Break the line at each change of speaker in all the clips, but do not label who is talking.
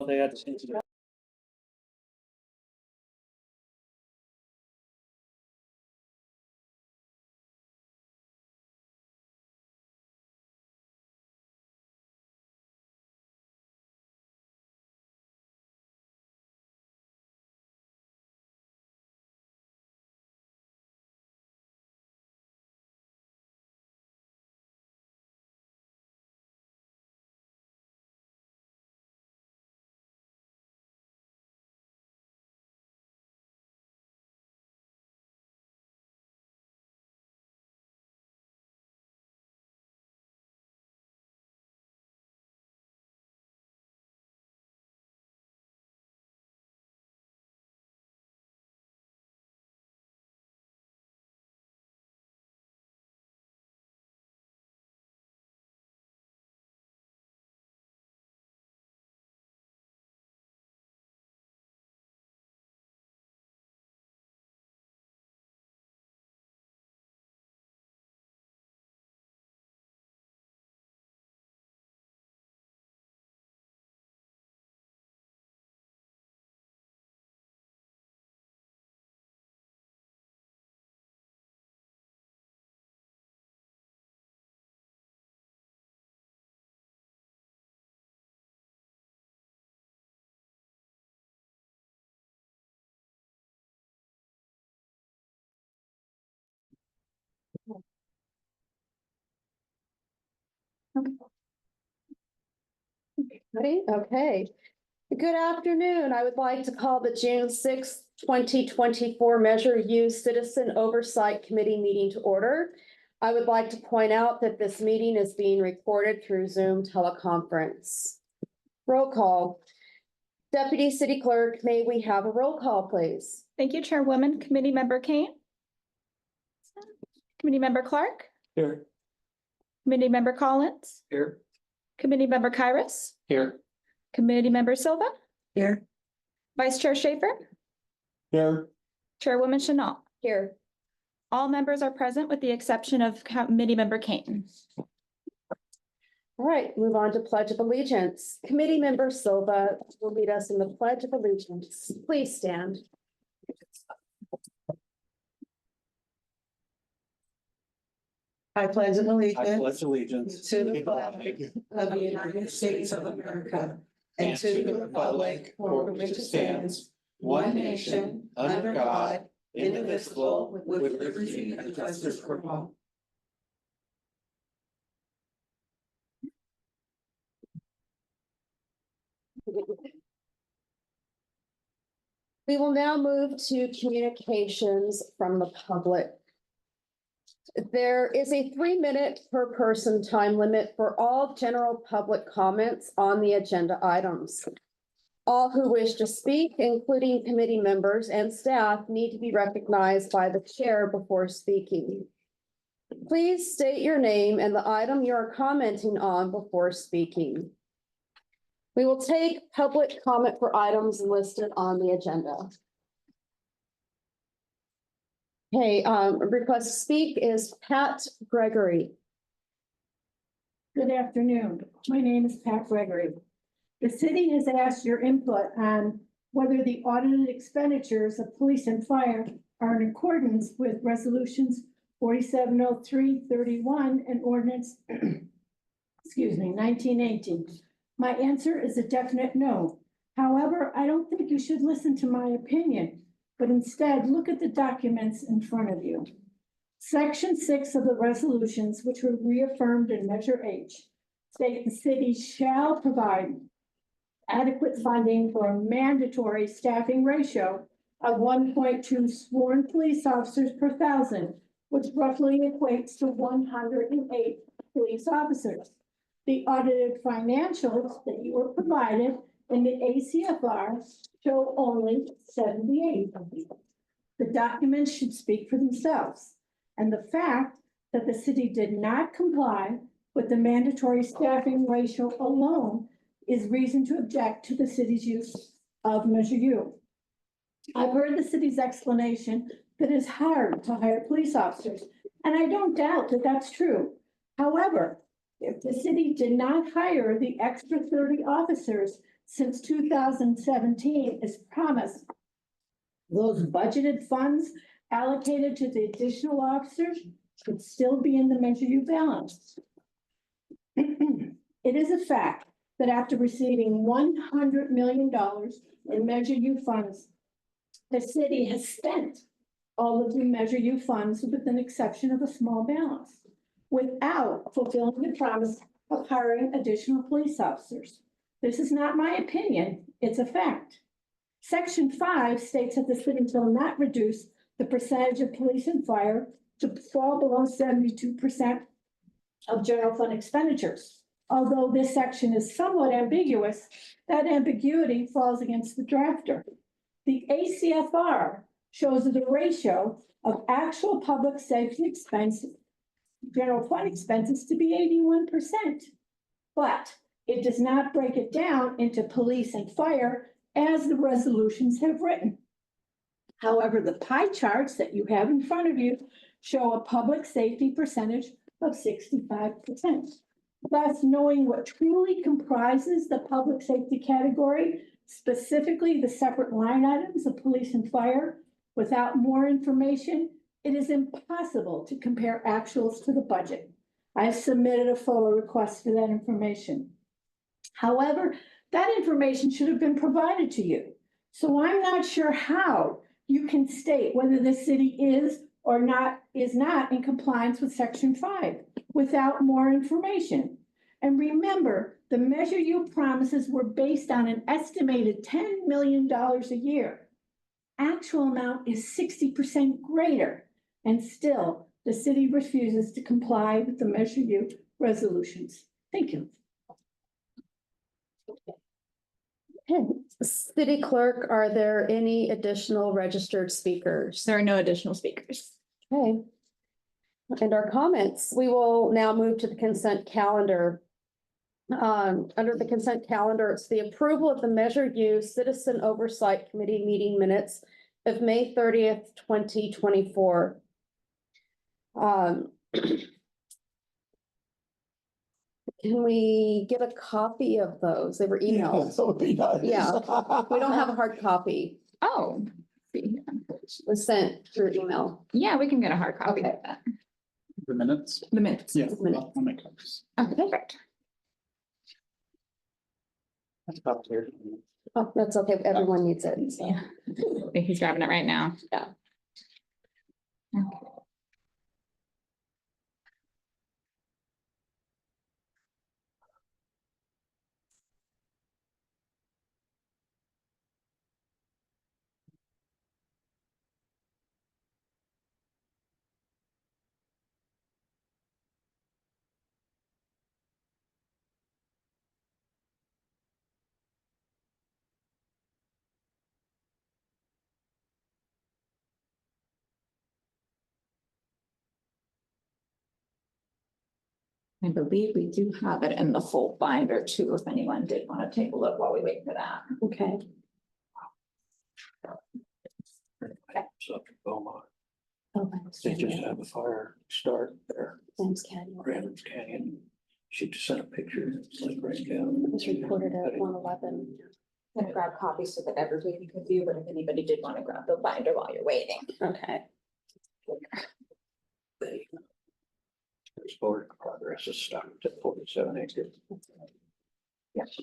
They had to change it.
Ready? Okay. Good afternoon. I would like to call the June 6th, 2024 Measure U Citizen Oversight Committee meeting to order. I would like to point out that this meeting is being recorded through Zoom teleconference. Roll call. Deputy City Clerk, may we have a roll call, please?
Thank you, Chairwoman. Committee Member Kane. Committee Member Clark.
Here.
Committee Member Collins.
Here.
Committee Member Kyrus.
Here.
Committee Member Silva.
Here.
Vice Chair Schaefer.
Here.
Chairwoman Chenault.
Here.
All members are present with the exception of Committee Member Kane.
All right, move on to Pledge of Allegiance. Committee Member Silva will lead us in the Pledge of Allegiance. Please stand.
I pledge
I pledge allegiance
to the flag of the United States of America and to the republic for which it stands, one nation, under God, indivisible, with liberty and justice for all.
We will now move to communications from the public. There is a 3-minute per person time limit for all general public comments on the agenda items. All who wish to speak, including committee members and staff, need to be recognized by the chair before speaking. Please state your name and the item you are commenting on before speaking. We will take public comment for items listed on the agenda. Okay, request to speak is Pat Gregory.
Good afternoon. My name is Pat Gregory. The city has asked your input on whether the audited expenditures of police and fire are in accordance with resolutions 4703-31 and ordinance, excuse me, 1918. My answer is a definite no. However, I don't think you should listen to my opinion, but instead look at the documents in front of you. Section 6 of the resolutions, which were reaffirmed in Measure H, state the city shall provide adequate funding for a mandatory staffing ratio of 1.2 sworn police officers per 1,000, which roughly equates to 108 police officers. The audited financials that you were provided in the ACFR show only 78 of these. The documents should speak for themselves. And the fact that the city did not comply with the mandatory staffing ratio alone is reason to object to the city's use of Measure U. I've heard the city's explanation that it's hard to hire police officers, and I don't doubt that that's true. However, if the city did not hire the extra 30 officers since 2017 is promised. Those budgeted funds allocated to the additional officers could still be in the Measure U balance. It is a fact that after receiving $100 million in Measure U funds, the city has spent all of the Measure U funds with an exception of a small balance, without fulfilling the promise of hiring additional police officers. This is not my opinion, it's a fact. Section 5 states that the city will not reduce the percentage of police and fire to fall below 72% of general fund expenditures. Although this section is somewhat ambiguous, that ambiguity falls against the drafter. The ACFR shows that the ratio of actual public safety expense, general fund expenses to be 81%. But it does not break it down into police and fire as the resolutions have written. However, the pie charts that you have in front of you show a public safety percentage of 65%. Thus, knowing what truly comprises the public safety category, specifically the separate line items of police and fire, without more information, it is impossible to compare actuals to the budget. I have submitted a photo request for that information. However, that information should have been provided to you. So I'm not sure how you can state whether the city is or is not in compliance with Section 5 without more information. And remember, the Measure U promises were based on an estimated $10 million a year. Actual amount is 60% greater, and still the city refuses to comply with the Measure U resolutions. Thank you.
Okay. City Clerk, are there any additional registered speakers?
There are no additional speakers.
Okay. And our comments, we will now move to the consent calendar. Under the consent calendar, it's the approval of the Measure U Citizen Oversight Committee meeting minutes of May 30th, 2024. Can we get a copy of those? They were emailed.
That would be nice.
Yeah. We don't have a hard copy.
Oh,
It was sent through email.
yeah, we can get a hard copy of that.
The minutes?
The minutes.
Yeah.
Minutes.
I'll make copies.
Oh, perfect.
That's about here.
Oh, that's okay. Everyone needs it. So.
Yeah. I think he's grabbing it right now.
Yeah.
Okay. I believe we do have it in the full binder too, if anyone did want to take a look while we wait for that.
Okay.
So up to Beaumont,
Oh, thanks.
they just had a fire start there,
Thanks, Ken.
Randall's Canyon. She just sent a picture, it's like right down.
It was reported at 1:11.
I'm gonna grab copies so that everybody can view, but if anybody did want to grab the binder while you're waiting.
Okay.
They. There's forward progress is stuck at 47 acres.
Yes.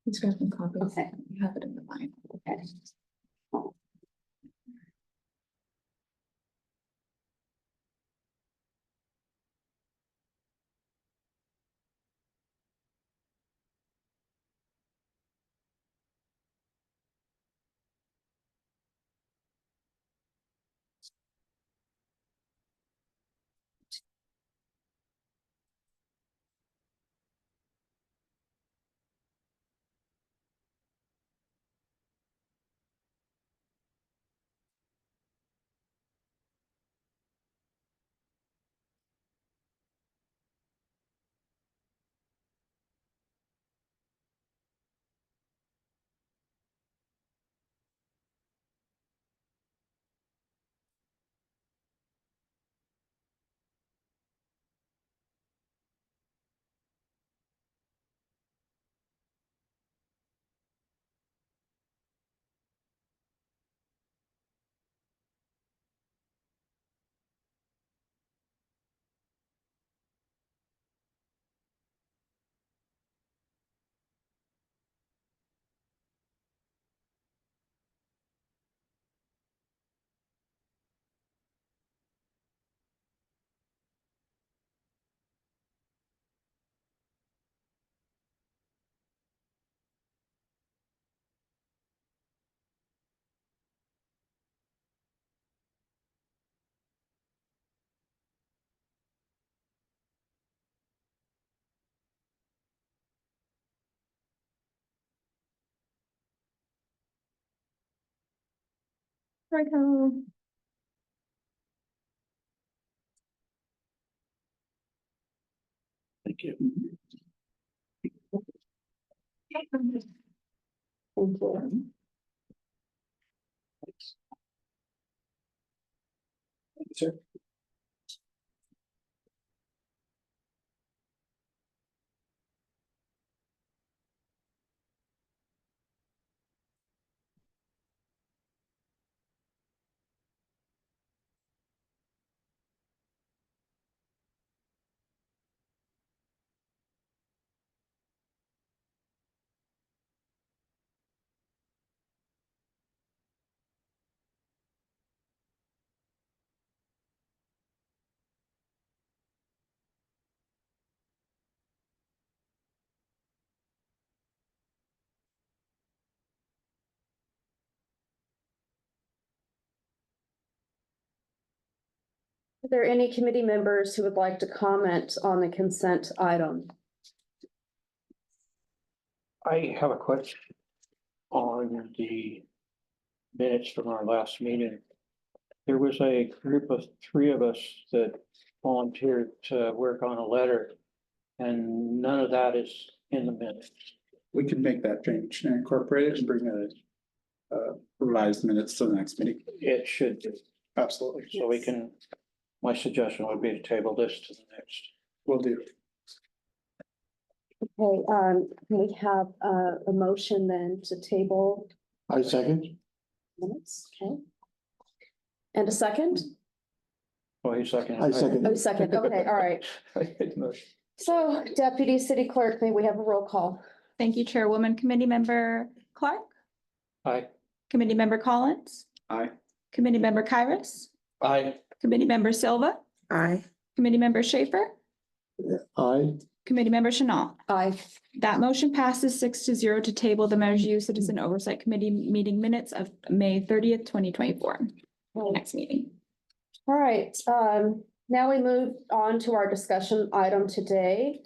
Let's grab some copies.
Okay.
You have it in the binder.
Okay.
Right home.
Thank you.
Thank you.
Sir.
Are there any committee members who would like to comment on the consent item?
I have a question on the minutes from our last meeting. There was a group of three of us that volunteered to work on a letter, and none of that is in the minutes.
We could make that change and incorporate it and bring revised minutes to the next meeting.
It should be,
Absolutely.
so we can, my suggestion would be to table this to the next.
Will do.
Okay, can we have a motion then to table
I second.
minutes? Okay. And a second?
Oh, he seconded.
I second.
Oh, second. Okay, all right. So Deputy City Clerk, may we have a roll call?
Thank you, Chairwoman. Committee Member Clark,
Aye.
Committee Member Collins,
Aye.
Committee Member Kyrus,
Aye.
Committee Member Silva,
Aye.
Committee Member Schaefer,
Aye.
Committee Member Chanel.
Aye.
That motion passes 6-0 to table the Measure U Citizen Oversight Committee meeting minutes of May 30th, 2024. Next meeting.
All right, now we move on to our discussion item today.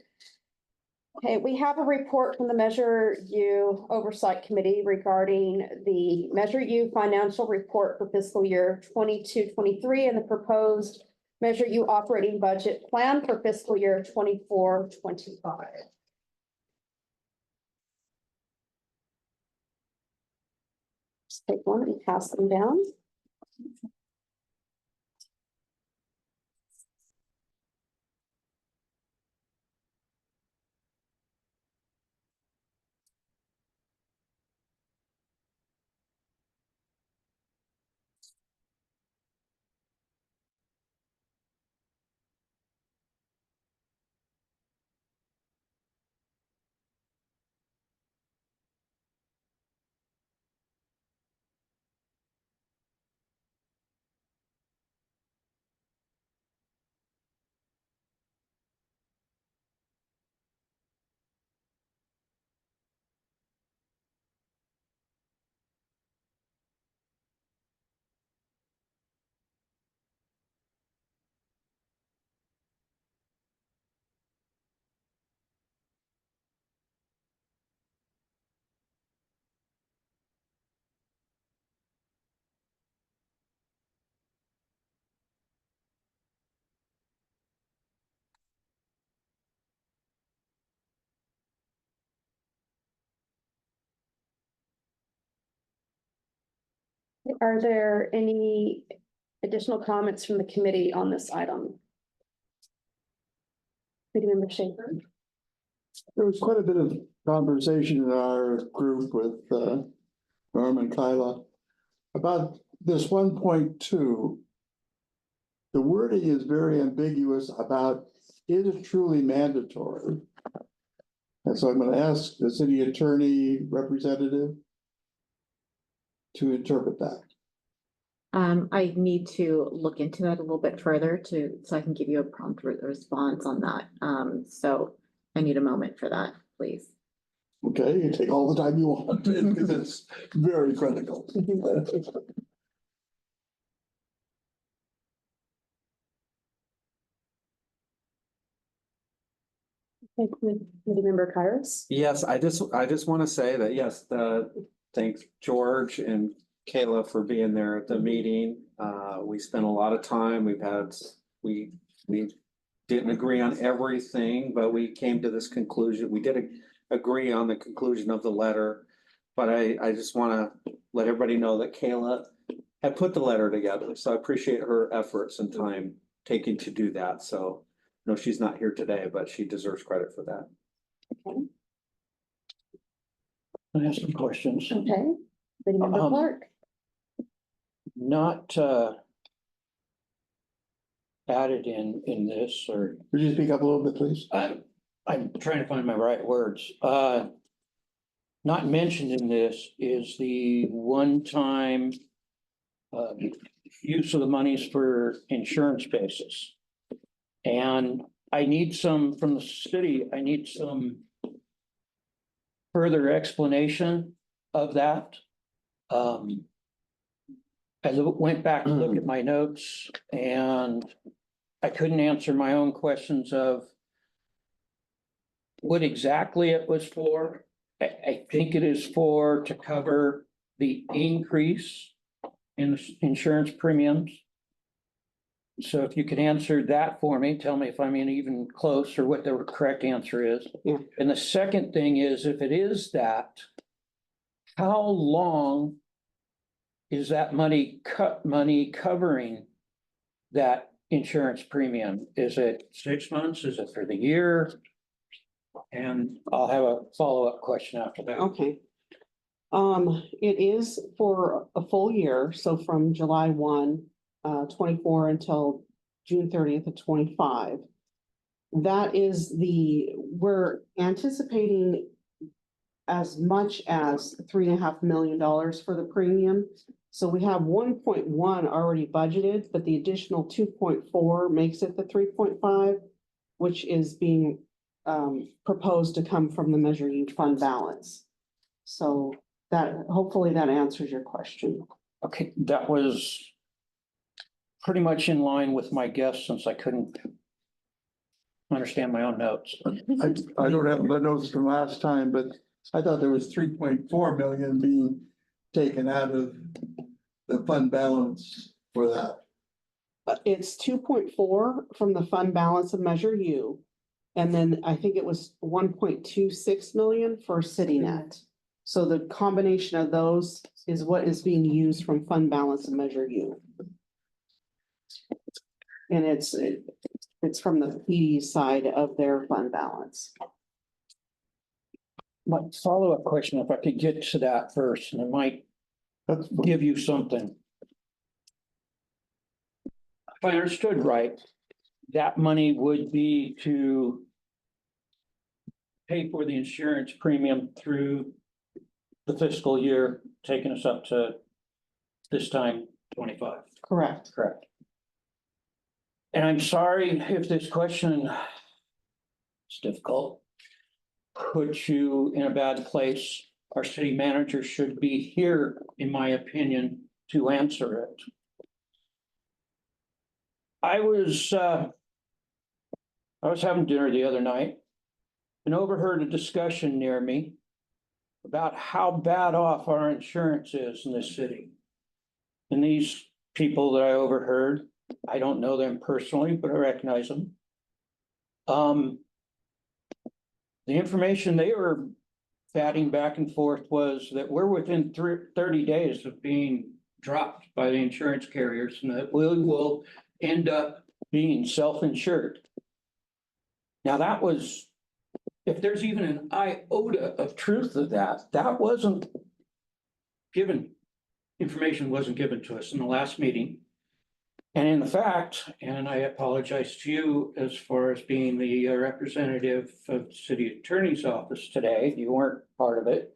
Okay, we have a report from the Measure U Oversight Committee regarding the Measure U financial report for fiscal year 22-23 and the proposed Measure U operating budget plan for fiscal year 24-25. Just take one and pass them down. Are there any additional comments from the committee on this item? Committee Member Schaefer?
There was quite a bit of conversation in our group with Norm and Kyla about this 1.2. The wording is very ambiguous about, is it truly mandatory? And so I'm going to ask the city attorney representative to interpret that.
I need to look into that a little bit further so I can give you a prompt response on that. So I need a moment for that, please.
Okay, you take all the time you want, because it's very critical.
Committee Member Kyrus?
Yes, I just want to say that, yes, thanks George and Kayla for being there at the meeting. We spent a lot of time. We didn't agree on everything, but we came to this conclusion. We did agree on the conclusion of the letter. But I just want to let everybody know that Kayla had put the letter together. So I appreciate her efforts and time taking to do that. So no, she's not here today, but she deserves credit for that.
I have some questions.
Okay. Committee Member Clark.
Not added in this, or
Would you speak up a little bit, please?
I'm trying to find my right words. Not mentioned in this is the one-time use of the monies for insurance basis. And I need some from the city, I need some further explanation of that. I went back to look at my notes and I couldn't answer my own questions of what exactly it was for. I think it is to cover the increase in the insurance premiums. So if you could answer that for me, tell me if I'm even close or what the correct answer is.
Yeah.
And the second thing is, if it is that, how long is that money covering that insurance premium? Is it 6 months? Is it for the year? And I'll have a follow-up question after that.
Okay. It is for a full year, so from July 1, 24 until June 30th of 25. That is we're anticipating as much as $3.5 million for the premium. So we have 1.1 already budgeted, but the additional 2.4 makes it the 3.5, which is being proposed to come from the Measure U fund balance. So hopefully that answers your question.
Okay, that was pretty much in line with my guess since I couldn't understand my own notes.
I don't have the notes from last time, but I thought there was 3.4 million being taken out of the fund balance for that.
It's 2.4 from the fund balance of Measure U. And then I think it was 1.26 million for CityNet. So the combination of those is what is being used from fund balance of Measure U. And it's from the PD side of their fund balance.
My follow-up question, if I could get to that first, and it might
That's
give you something. If I understood right, that money would be to pay for the insurance premium through the fiscal year, taking us up to this time 25.
Correct.
Correct. And I'm sorry if this question is difficult, puts you in a bad place. Our city manager should be here, in my opinion, to answer it. I was having dinner the other night and overheard a discussion near me about how bad off our insurance is in this city. And these people that I overheard, I don't know them personally, but I recognize them. The information they were batting back and forth was that we're within 30 days of being dropped by the insurance carriers and that we will end up being self-insured. Now that was, if there's even an iota of truth to that, that wasn't given, information wasn't given to us in the last meeting. And in fact, and I apologize to you as far as being the representative of the city attorney's office today, you weren't part of it.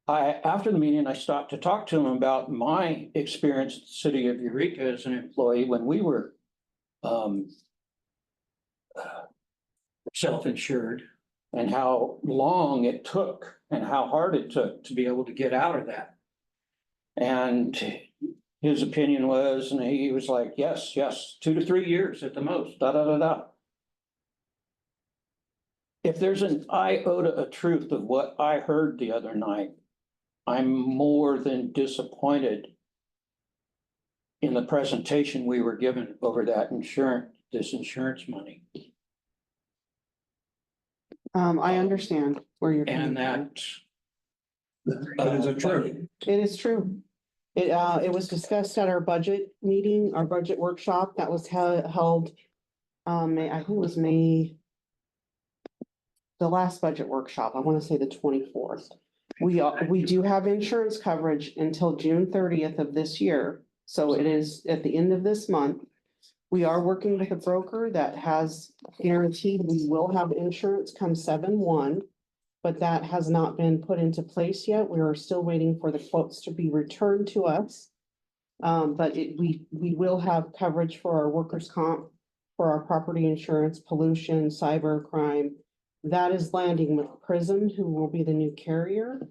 After the meeting, I stopped to talk to him about my experience at the city of Eureka as an employee when we were self-insured and how long it took and how hard it took to be able to get out of that. And his opinion was, and he was like, yes, 2 to 3 years at the most, If there's an iota of truth of what I heard the other night, I'm more than disappointed in the presentation we were given over this insurance money.
I understand where you're
And
coming from.
that is a truth.
It is true. It was discussed at our budget meeting, our budget workshop that was held, I think it was May. The last budget workshop, I want to say the 24th. We do have insurance coverage until June 30th of this year. So it is at the end of this month. We are working with a broker that has guaranteed we will have insurance come 7/1. But that has not been put into place yet. We are still waiting for the quotes to be returned to us. But we will have coverage for our workers' comp, for our property insurance, pollution, cyber crime. That is landing with Prism, who will be the new carrier.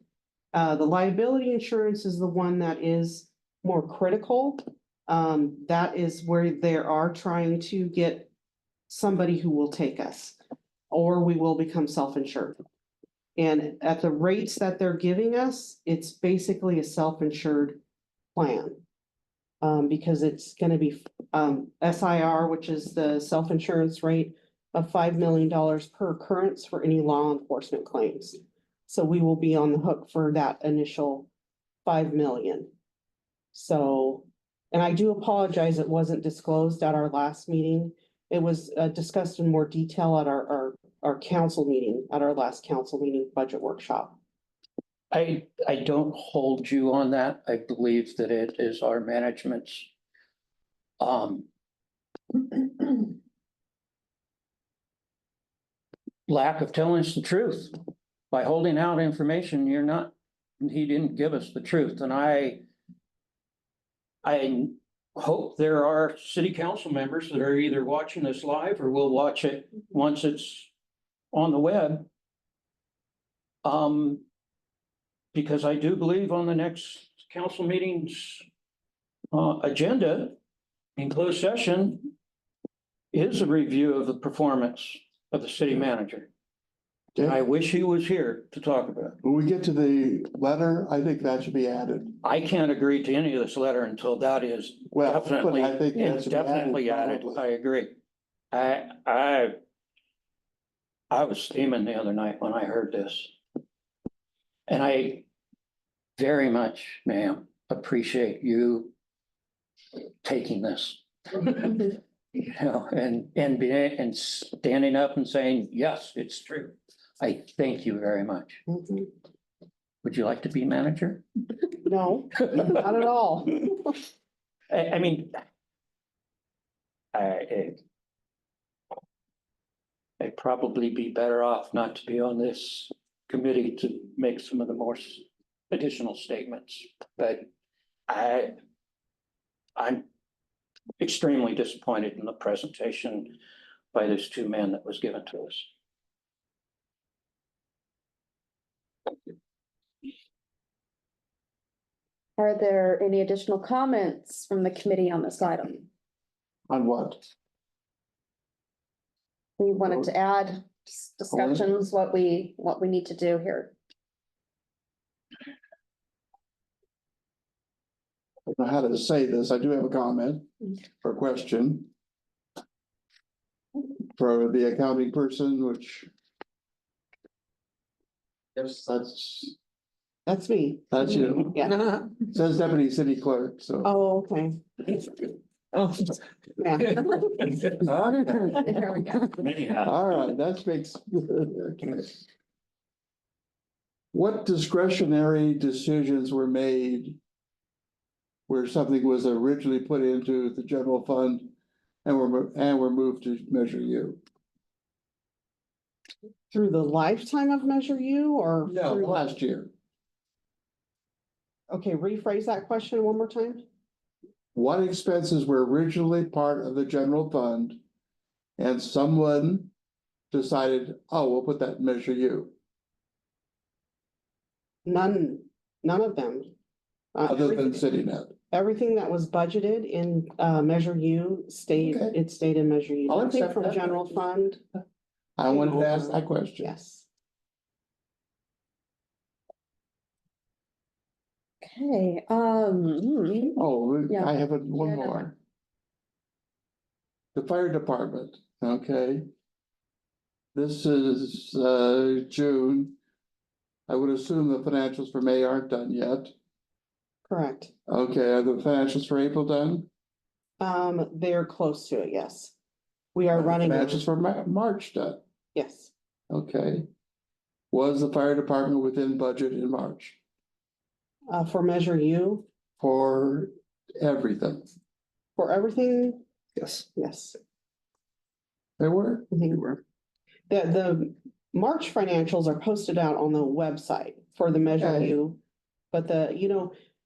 The liability insurance is the one that is more critical. That is where they are trying to get somebody who will take us, or we will become self-insured. And at the rates that they're giving us, it's basically a self-insured plan. Because it's gonna be, SIR, which is the self-insurance rate of $5 million per occurrence for any law enforcement claims. So we will be on the hook for that initial 5 million. So, and I do apologize, it wasn't disclosed at our last meeting. It was discussed in more detail at our council meeting, at our last council meeting budget workshop.
I don't hold you on that. I believe that it is our management's lack of telling us the truth. By holding out information, he didn't give us the truth. And I hope there are city council members that are either watching this live or will watch it once it's on the web. Because I do believe on the next council meeting's agenda in closed session is a review of the performance of the city manager.
Okay.
I wish he was here to talk about it.
When we get to the letter, I think that should be added.
I can't agree to any of this letter until that is
Well, but
definitely,
I think that should be
definitely added.
probably.
I agree. I was steaming the other night when I heard this. And I very much, ma'am, appreciate you taking this. You know, and standing up and saying, yes, it's true. I thank you very much.
Mhm.
Would you like to be manager?
No, not at all.
I mean, I'd probably be better off not to be on this committee to make some of the more additional statements, but I'm extremely disappointed in the presentation by those two men that was given to us.
Are there any additional comments from the committee on this item?
On what?
We wanted to add discussions, what we need to do here.
I don't know how to say this. I do have a comment or question. For the accounting person, which. Yes,
That's me.
that's you.
Yeah.
Says deputy city clerk, so.
Oh, okay.
Oh.
Yeah.
There we go.
Anyhow,
All right, that makes. What discretionary decisions were made? Where something was originally put into the general fund and were moved to Measure U?
Through the lifetime of Measure U or?
No,
through-
last year.
Okay, rephrase that question one more time.
What expenses were originally part of the general fund? And someone decided, oh, we'll put that in Measure U,
None of them.
other than CityNet.
Everything that was budgeted in Measure U stayed,
Okay.
it stayed in Measure U.
I'll
Nothing
accept
from
that.
general fund,
I wanted to ask that question.
yes.
Okay,
Oh,
Yeah.
I have one
Yeah, no.
more. The fire department, okay? This is June. I would assume the financials for May aren't done yet.
Correct.
Okay, are the financials for April done?
They're close to it, yes. We are running.
Financials for March done,
Yes,
okay? Was the fire department within budget in March
for Measure U,
for everything?
for everything,
Yes.
yes.
They were?
I think we were. The March financials are posted out on the website for the Measure
Okay.
U. But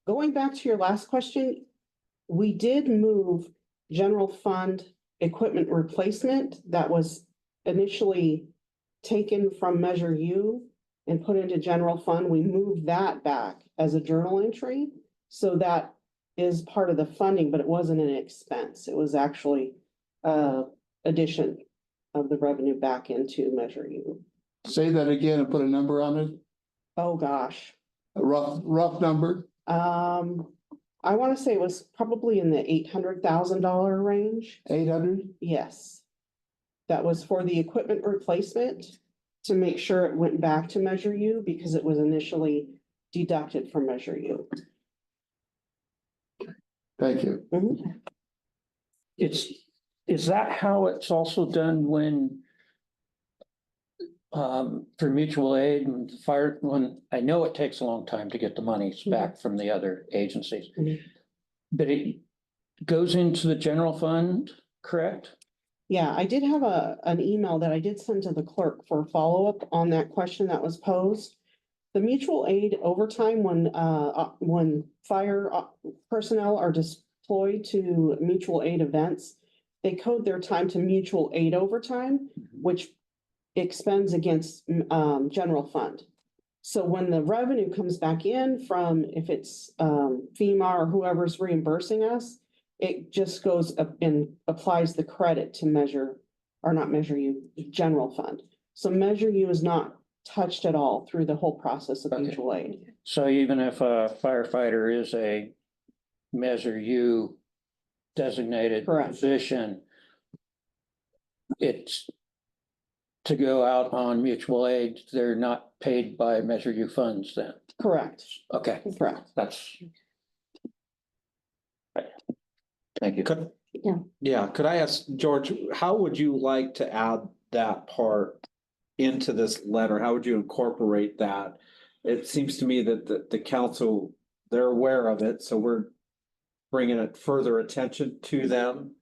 going back to your last question, we did move general fund equipment replacement that was initially taken from Measure U and put into general fund. We moved that back as a journal entry. So that is part of the funding, but it wasn't an expense. It was actually addition of the revenue back into Measure U.
Say that again and put a number on it,
Oh, gosh.
a rough number?
I want to say it was probably in the $800,000 range.
800?
Yes. That was for the equipment replacement to make sure it went back to Measure U because it was initially deducted from Measure U.
Thank you.
Mhm.
Is that how it's also done when for mutual aid and fire, when, I know it takes a long time to get the monies back from the other agencies.
Mhm.
But it goes into the general fund, correct?
Yeah, I did have an email that I did send to the clerk for follow-up on that question that was posed. The mutual aid overtime when fire personnel are deployed to mutual aid events, they code their time to mutual aid overtime, which expends against general fund. So when the revenue comes back in from, if it's FEMA or whoever's reimbursing us, it just goes up and applies the credit to Measure U, general fund. So Measure U is not touched at all through the whole process of
Okay.
mutual aid.
So even if a firefighter is a Measure U designated
Correct.
position, it's to go out on mutual aid, they're not paid by Measure U funds then?
Correct,
Okay,
correct.
that's. Thank you.
Yeah, could I ask, George, how would you like to add that part into this letter? How would you incorporate that? It seems to me that the council, they're aware of it, so we're bringing it further attention to them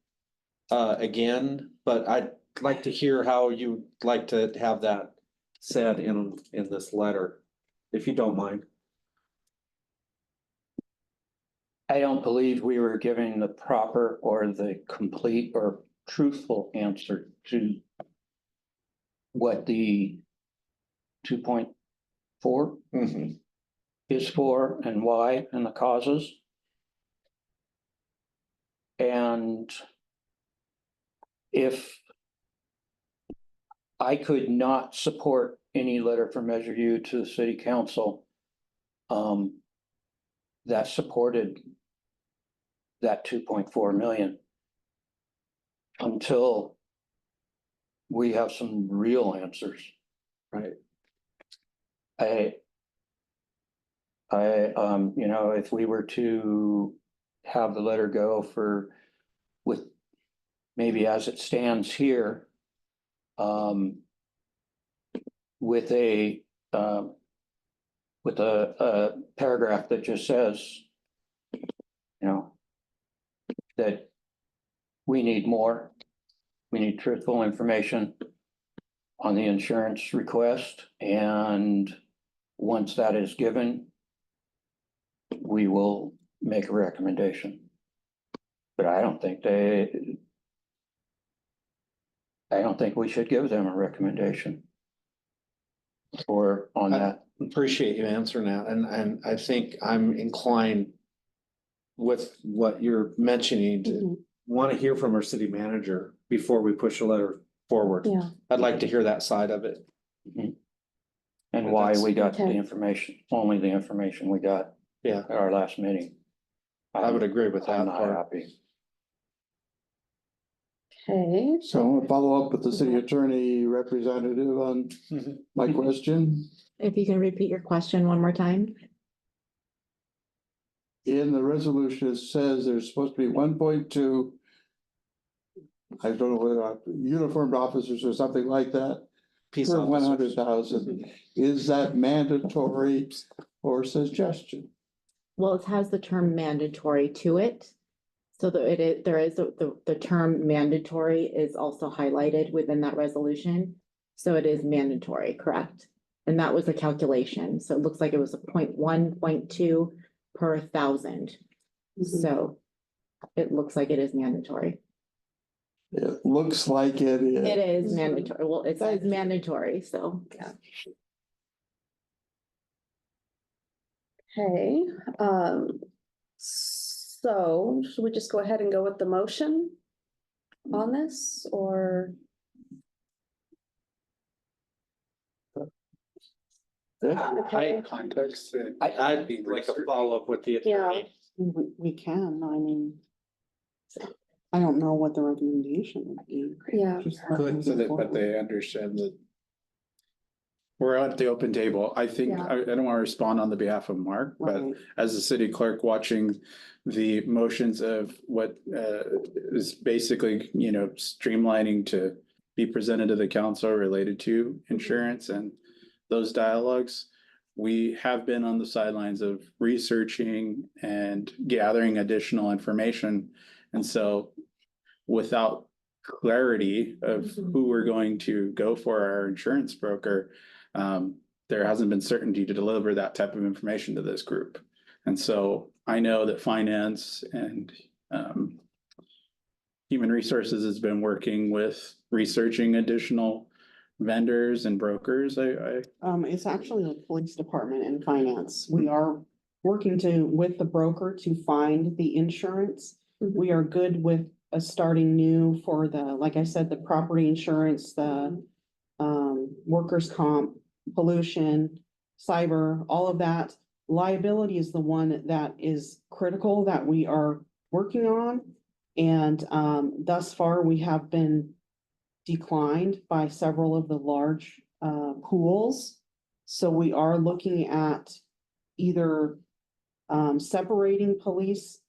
again, but I'd like to hear how you'd like to have that said in this letter, if you don't mind.
I don't believe we were giving the proper or the complete or truthful answer to what the 2.4 is for and why and the causes. And if I could not support any letter from Measure U to the city council that supported that 2.4 million until we have some real answers.
Right.
If we were to have the letter go with maybe as it stands here, with a paragraph that just says, that we need more, we need truthful information on the insurance request, and once that is given, we will make a recommendation. But I don't think we should give them a recommendation on that.
Appreciate you answering that, and I think I'm inclined with what you're mentioning to want to hear from our city manager before we push a letter forward.
Yeah.
I'd like to hear that side of it.
And why we got the
Okay.
information, only the information we got.
Yeah,
at our last meeting.
I would agree with
I'm
that
not
part.
happy.
Okay,
So I'm gonna follow up with the city attorney representative on my question.
If you can repeat your question one more time.
In the resolution, it says there's supposed to be 1.2. I don't know whether uniformed officers or something like that.
Peace
Per
officers.
100,000. Is that mandatory or suggestion?
Well, it has the term mandatory to it. So there is, the term mandatory is also highlighted within that resolution. So it is mandatory, correct? And that was a calculation. So it looks like it was a 0.1, 0.2 per 1,000. So it looks like it is mandatory.
It looks like it
It
is.
is mandatory. Well, it says mandatory, so.
okay, so should we just go ahead and go with the motion on this, or? Okay.
Context.
I'd be like a follow-up with the attorney.
We can, I mean. I don't know what the recommendation would be.
Yeah,
Good, so that, but they understand that. We're at the open table. I think,
Yeah.
I don't want to respond on the behalf of Mark, but
Right.
as a city clerk watching the motions of what is basically, streamlining to be presented to the council related to insurance and those dialogues. We have been on the sidelines of researching and gathering additional information. And so without clarity of who we're going to go for our insurance broker, there hasn't been certainty to deliver that type of information to this group. And so I know that finance and human resources has been working with researching additional vendors and brokers.
It's actually the police department and finance. We are working with the broker to find the insurance. We are good with starting new for like I said, the property insurance, the workers' comp, pollution, cyber, all of that. Liability is the one that is critical that we are working on. And thus far, we have been declined by several of the large pools. So we are looking at either separating police,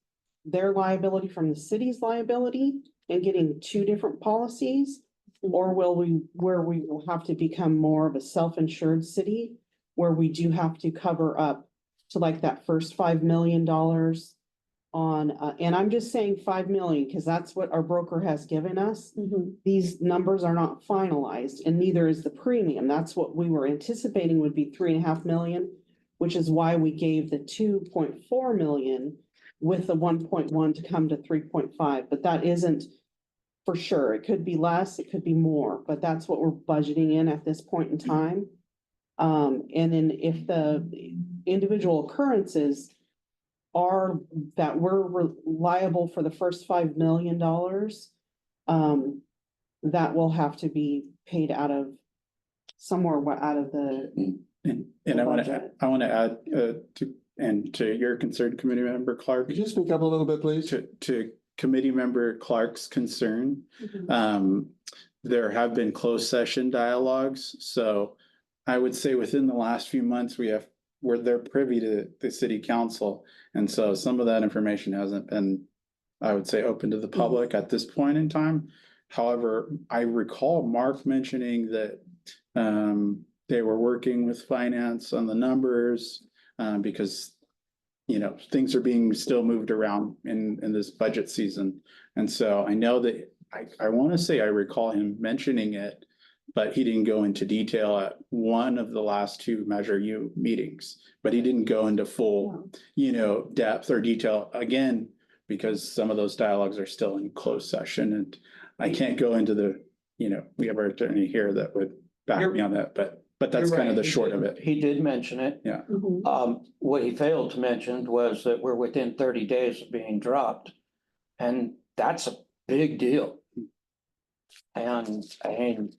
their liability from the city's liability and getting two different policies. Or where we will have to become more of a self-insured city where we do have to cover up to like that first $5 million on, and I'm just saying 5 million because that's what our broker has given us. These numbers are not finalized and neither is the premium. That's what we were anticipating would be 3.5 million, which is why we gave the 2.4 million with the 1.1 to come to 3.5, but that isn't for sure. It could be less, it could be more, but that's what we're budgeting in at this point in time. And then if the individual occurrences are that we're liable for the first $5 million, that will have to be paid out of somewhere out of the.
And I want to add to your concern, committee member Clark.
Could you speak up a little bit, please?
To committee member Clark's concern, there have been closed session dialogues. So I would say within the last few months, they're privy to the city council. And so some of that information hasn't been, I would say, open to the public at this point in time. However, I recall Mark mentioning that they were working with finance on the numbers because things are being still moved around in this budget season. And so I know that I want to say I recall him mentioning it, but he didn't go into detail at one of the last two Measure U meetings, but he didn't go into full, depth or detail again, because some of those dialogues are still in closed session and I can't go into we have our attorney here that would back me on that, but that's kind of the short of it.
He did mention it.
Yeah.
What he failed to mention was that we're within 30 days of being dropped. And that's a big deal. And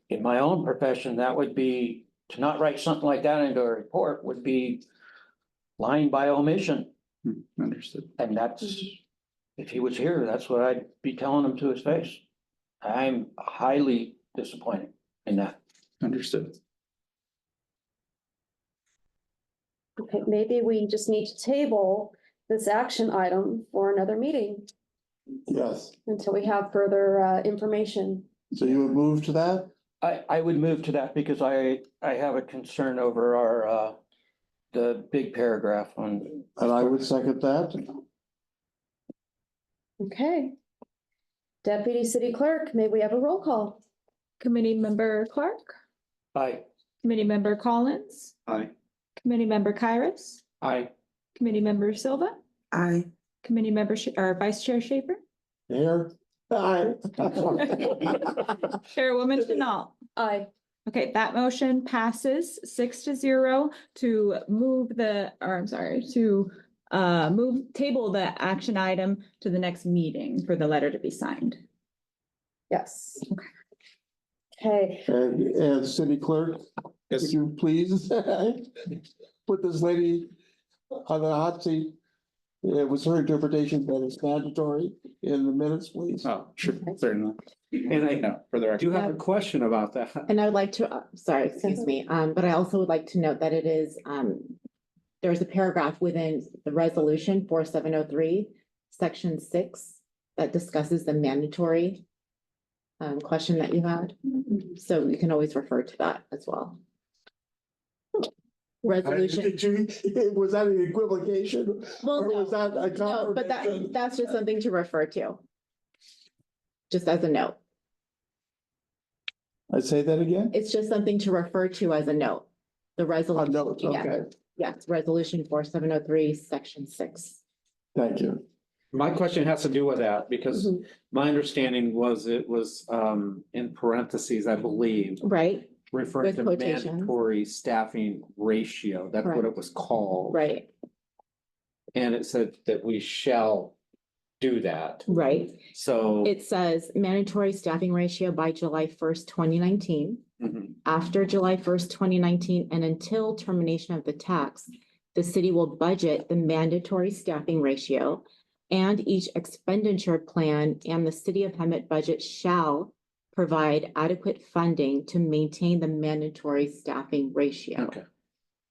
in my own profession, that would be, to not write something like that into a report would be lying by omission.
Understood.
And that's, if he was here, that's what I'd be telling him to his face. I'm highly disappointed in that.
Understood.
Okay, maybe we just need to table this action item for another meeting
Yes,
until we have further information.
so you would move to that?
I would move to that because I have a concern over our, the big paragraph on.
And I would second that.
Okay. Deputy City Clerk, may we have a roll call?
Committee Member Clark,
Aye.
Committee Member Collins,
Aye.
Committee Member Kairos,
Aye.
Committee Member Silva,
Aye.
Committee Member, or Vice Chair Schaefer,
Here? Aye.
Chairwoman Chanel.
Aye.
Okay, that motion passes 6-0 to move table the action item to the next meeting for the letter to be signed.
Yes. Okay,
And city clerk,
Yes.
would you please put this lady on the hot seat? It was her interpretation that it's mandatory in the minutes, please.
Oh, sure, certainly.
And I
No, for the
do
record.
have a question about that.
And I would like to, sorry, excuse me, but I also would like to note that it is, there's a paragraph within the resolution 4703, section 6, that discusses the mandatory question that you had. So you can always refer to that as well. Resolution,
Was that an equivocation?
well,
Or was that a
no, but
confirmation?
that's just something to refer to. Just as a note.
I say that again?
It's just something to refer to as a note. The
Oh,
resolution.
no,
Yeah.
okay,
Yes, resolution 4703, section 6.
thank you.
My question has to do with that because
Mhm.
my understanding was it was in parentheses, I believe,
Right,
referring
With
to
quotations.
mandatory staffing ratio. That's what
Correct.
it was called.
right,
And it said that we shall do that.
right.
So.
It says mandatory staffing ratio by July 1st, 2019.
Mhm.
After July 1st, 2019, and until termination of the tax, the city will budget the mandatory staffing ratio and each expenditure plan, and the city of Hemet budget shall provide adequate funding to maintain the mandatory staffing ratio.
Okay.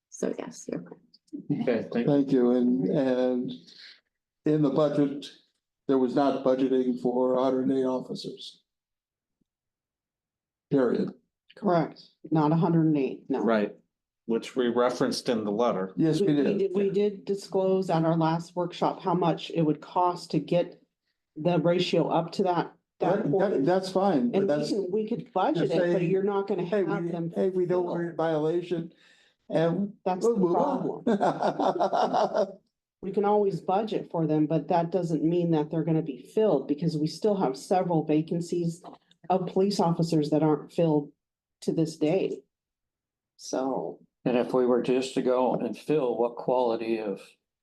So yes, you're correct.
Okay, thank you.
Thank you, and in the budget, there was not budgeting for 108 officers. Period.
Correct, not 108, no.
Right, which we referenced in the letter.
Yes, we did.
We did disclose at our last workshop how much it would cost to get the ratio up to that point.
That's fine, but
And
that's,
we could budget it, but you're not gonna
hey,
have them.
we don't want a violation, and
That's
we'll
the
move
problem.
on.
We can always budget for them, but that doesn't mean that they're gonna be filled, because we still have several vacancies of police officers that aren't filled to this day. So,
And if we were just to go and fill, what quality of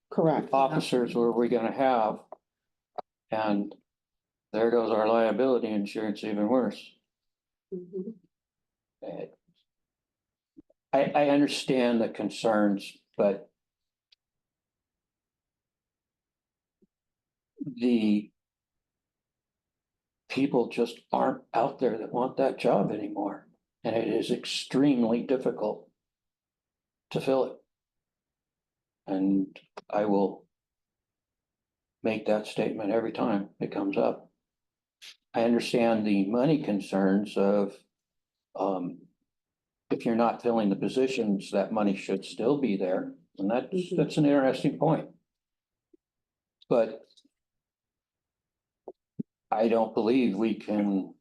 correct.
officers were we gonna have? And there goes our liability insurance even worse.
Mhm.
I understand the concerns, but the people just aren't out there that want that job anymore. And it is extremely difficult to fill it. And I will make that statement every time it comes up. I understand the money concerns of, if you're not filling the positions, that money should still be there, and that's an interesting point. But I don't believe we can,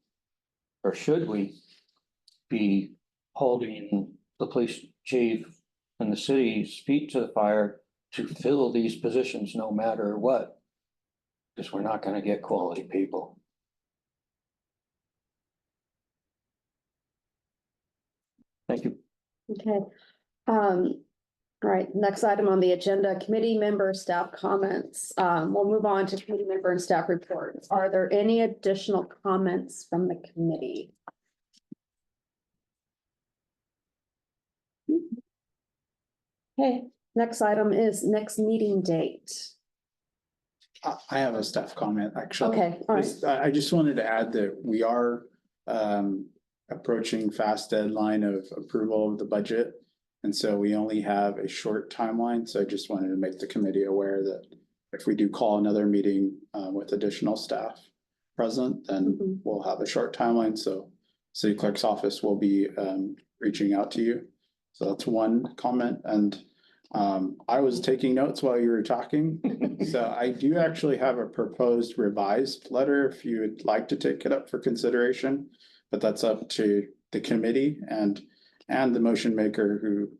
or should we, be holding the police chief and the city's feet to the fire to fill these positions no matter what. Because we're not gonna get quality people. Thank you.
Okay. All right, next item on the agenda, committee member staff comments. We'll move on to committee member and staff reports. Are there any additional comments from the committee? Okay, next item is next meeting date.
I have a staff comment, actually.
Okay, all right.
I just wanted to add that we are approaching fast deadline of approval of the budget. And so we only have a short timeline, so I just wanted to make the committee aware that if we do call another meeting with additional staff present, then
Mhm.
we'll have a short timeline, so city clerk's office will be reaching out to you. So that's one comment, and I was taking notes while you were talking. So I do actually have a proposed revised letter if you would like to take it up for consideration. But that's up to the committee and the motion maker who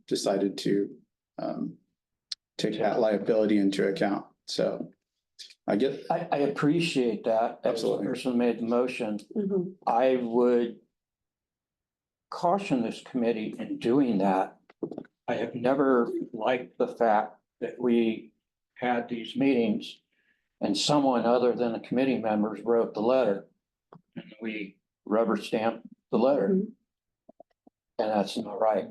decided to take that liability into account. So I
appreciate that. As the
Absolutely.
person who made the motion,
Mhm.
I would caution this committee in doing that. I have never liked the fact that we had these meetings and someone other than the committee members wrote the letter. And we rubber stamped the letter.
Mhm.
And that's not right.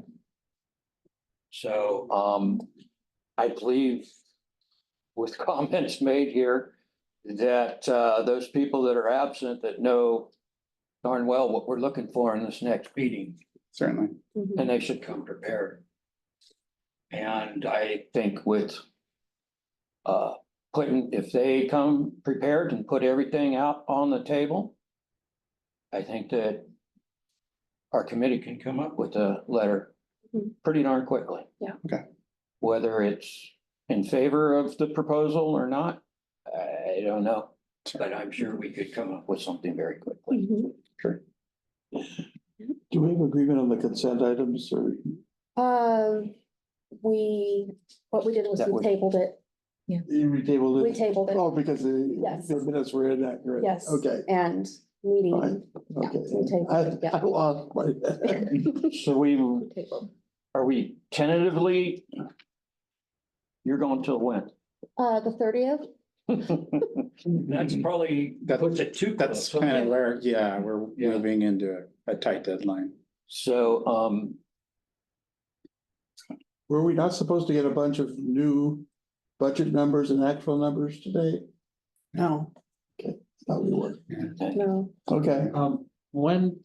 So, I believe with comments made here that, those people that are absent that know darn well what we're looking for in this next meeting,
certainly.
Mhm.
and they should come prepared. And I think with, if they come prepared and put everything out on the table, I think that our committee can come up with a letter
Mhm.
pretty darn quickly.
Yeah.
Okay.
Whether it's in favor of the proposal or not, I don't know, but I'm sure we could come up with something very quickly.
Mhm.
Sure.
Do we have agreement on the consent items or?
What we did was
That
we
would-
tabled it.
You tabled
We
it?
tabled it,
Oh, because
Yes.
the minutes were inaccurate.
yes.
Okay,
And meeting.
fine, okay.
we tabled it, yeah.
I lost my.
So we,
Tabled.
are we tentatively? You're going till when?
The 30th?
That's probably, puts it too
That's
close.
kind of where, yeah, we're
Yeah.
moving into a tight deadline.
So,
Were we not supposed to get a bunch of new budget numbers and actual numbers today?
No.
Thought we were.
No.
Okay,
When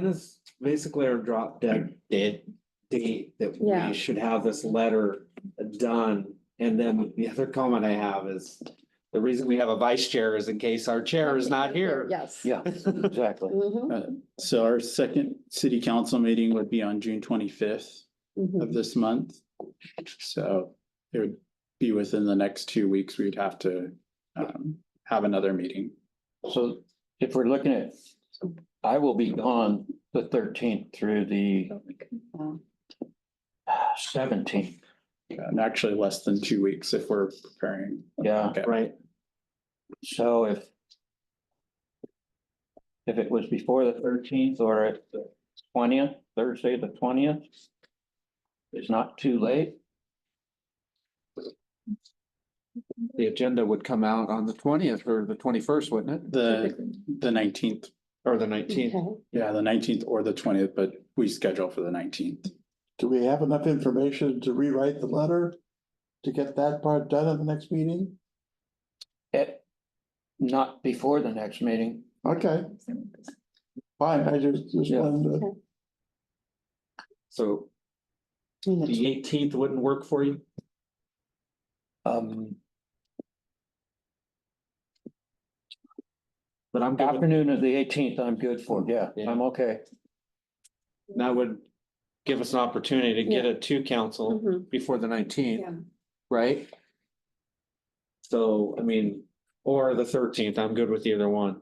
is basically our drop dead date that
Yeah.
we should have this letter done? And then the other comment I have is, the reason we have a vice chair is in case our chair is not here.
Yes.
yeah, exactly.
Mhm,
So our second city council meeting would be on June 25th
mhm.
of this month. So it would be within the next 2 weeks, we'd have to have another meeting.
So if we're looking at, I will be gone the 13th through the 17th.
And actually less than 2 weeks if we're preparing.
Yeah,
Okay.
Right,
so if it was before the 13th or at the 20th, Thursday, the 20th, it's not too late.
the agenda would come out on the 20th or the 21st, wouldn't it?
The 19th,
Or the 19th?
Okay.
yeah, the 19th or the 20th, but we schedule for the 19th.
do we have enough information to rewrite the letter? To get that part done at the next meeting?
Not before the next meeting.
Okay, fine, I just
Yeah.
wanted to.
So the 18th wouldn't work for you? But I'm good with
Afternoon of the 18th, I'm good for, yeah, I'm okay.
that would give us an opportunity to get it to council
Mhm.
before the 19th,
Yeah.
right? So, I mean, or the 13th, I'm good with either one. I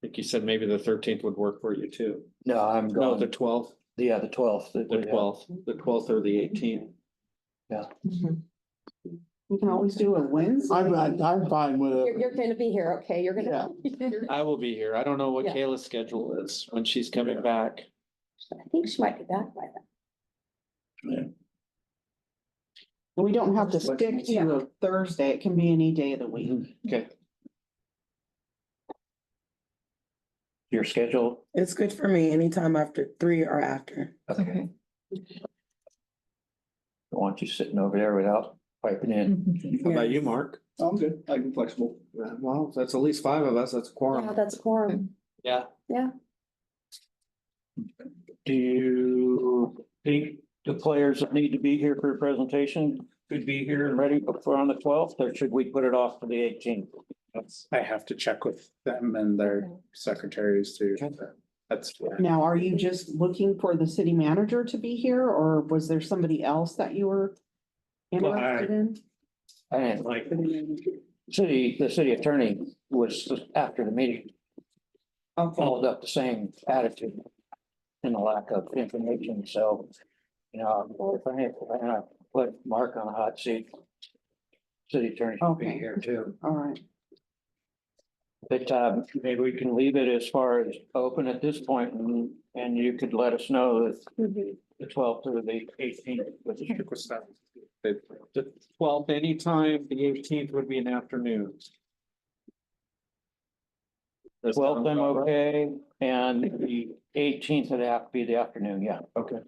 think you said maybe the 13th would work for you too.
No, I'm
No, the
gone,
12th,
yeah, the 12th.
the 12th or the 18th.
We can always do a Wednesday.
I'm fine with it.
You're gonna be here, okay? You're gonna.
I will be here. I don't know what
Yeah.
Kayla's schedule is when she's coming back.
I think she might be back by then.
We don't have to stick to a Thursday. It can be any day of the week.
Okay.
Your schedule?
It's good for me anytime after 3 or after.
Okay. I want you sitting over there without piping in.
How about you, Mark?
I'm good. I can flexible.
Well, that's at least five of us, that's a
Yeah,
quorum.
that's a quorum.
Yeah.
Yeah.
Do you think the players that need to be here for a presentation could be here and ready before on the twelfth, or should we put it off for the eighteenth?
I have to check with them and their secretaries too. That's.
Now, are you just looking for the city manager to be here, or was there somebody else that you were interested in?
And like, the city attorney was after the meeting,
Okay,
followed up the same attitude and the lack of information, so, you know, if I put Mark on a hot seat, city attorney should be
Okay.
here too.
all right.
But maybe we can leave it as far as open at this point, and you could let us know that the twelfth or the eighteenth.
The twelfth anytime, the eighteenth would be an afternoon.
The twelfth, I'm okay, and the eighteenth would have to be the afternoon, yeah.
Okay.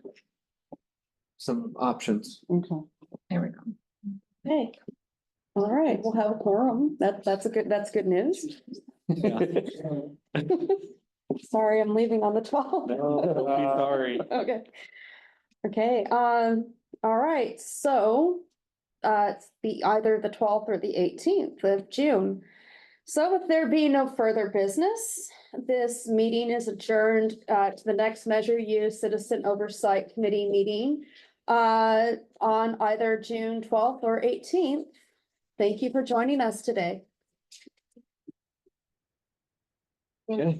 Some options.
Okay.
There we go.
Hey. All right, we'll have a quorum. That's good news. Sorry, I'm leaving on the twelfth.
Sorry.
Okay. Okay, all right, so, it's either the twelfth or the eighteenth of June. So if there be no further business, this meeting is adjourned, to the next Measure U Citizen Oversight Committee meeting, on either June twelfth or eighteenth. Thank you for joining us today.
Okay.